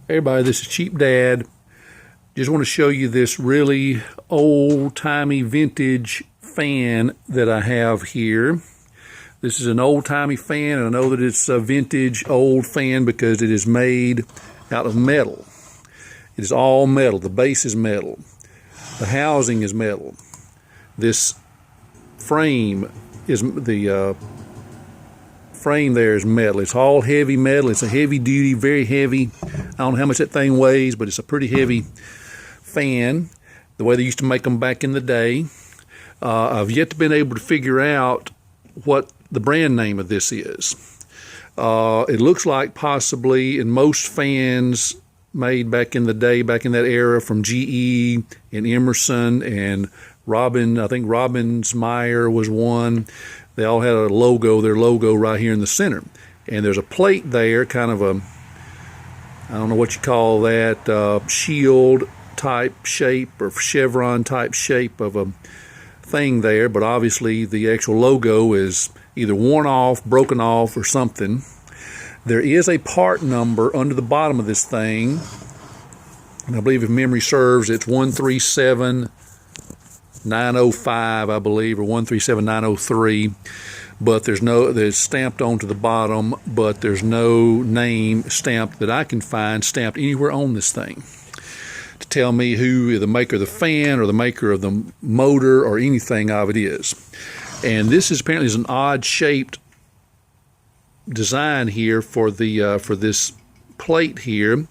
Hey everybody, this is Cheap Dad. Just want to show you this really old-timey vintage fan that I have here. This is an old-timey fan, and I know that it's a vintage old fan because it is made out of metal. It is all metal. The base is metal. The housing is metal. This frame is frame there is metal. It's all heavy metal. It's a heavy duty, very heavy. I don't know how much that thing weighs, but it's a pretty heavy fan, the way they used to make them back in the day. I've yet to been able to figure out what the brand name of this is. It looks like possibly in most fans made back in the day, back in that era, from GE and Emerson and Robin, I think Robbins-Meyer was one. They all had a logo, their logo right here in the center. And there's a plate there, kind of a, I don't know what you call that, shield type shape or chevron type shape of a thing there. But obviously the actual logo is either worn off, broken off, or something. There is a part number under the bottom of this thing. And I believe if memory serves, it's 137905, I believe, or 137903. But there's stamped onto the bottom, but there's no name stamped that I can find stamped anywhere on this thing to tell me who the maker of the fan or the maker of the motor or anything of it is. And this is apparently an odd shaped design here for the for this plate here.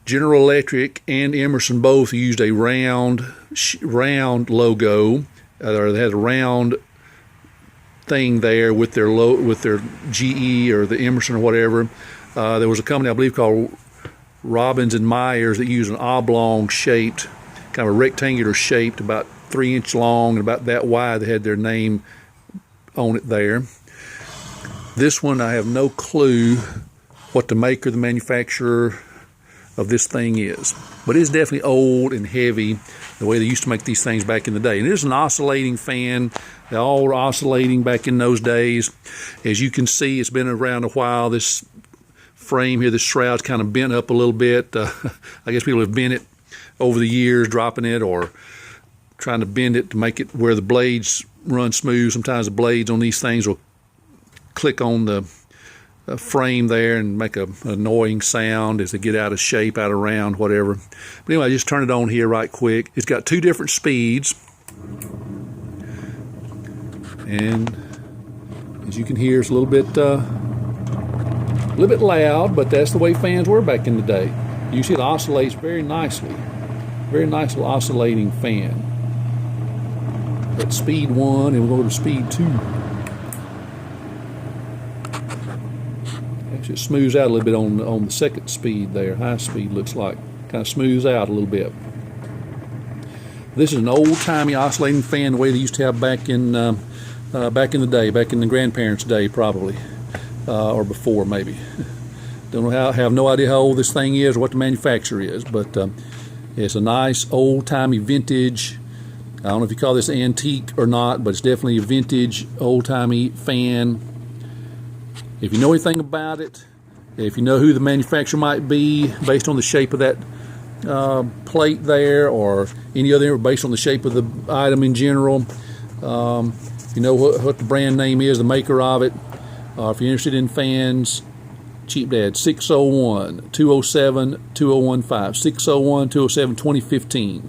General Electric and Emerson both used a round logo, or they had a round thing there with their GE or the Emerson or whatever. There was a company I believe called Robbins and Myers that used an oblong shaped, kind of a rectangular shaped, about 3-inch long and about that wide. They had their name on it there. This one I have no clue what the maker, the manufacturer of this thing is, but it's definitely old and heavy the way they used to make these things back in the day. And it is an oscillating fan. They all were oscillating back in those days. As you can see, it's been around a while. This frame here, this shroud's kind of bent up a little bit. I guess people have bent it over the years, dropping it or trying to bend it to make it where the blades run smooth. Sometimes the blades on these things will click on the frame there and make an annoying sound as they get out of shape, out of round, whatever. But anyway, I just turn it on here right quick. It's got 2 different speeds, and as you can hear, it's a little bit loud, but that's the way fans were back in the day. You see it oscillates very nicely. Very nice little oscillating fan. That's speed 1, and we'll go to speed 2. Actually, it smooths out a little bit on the second speed there. High speed looks like. Kind of smooths out a little bit. This is an old-timey oscillating fan the way they used to have back in the day, back in the grandparents' day probably, or before maybe. Don't know have no idea how old this thing is or what the manufacturer is, but it's a nice old-timey vintage. I don't know if you call this antique or not, but it's definitely a vintage old-timey fan. If you know anything about it, if you know who the manufacturer might be based on the shape of that plate there, or any other based on the shape of the item in general, you know what the brand name is, the maker of it. If you're interested in fans, Cheap Dad, 601-207-2015, 601-207-2015.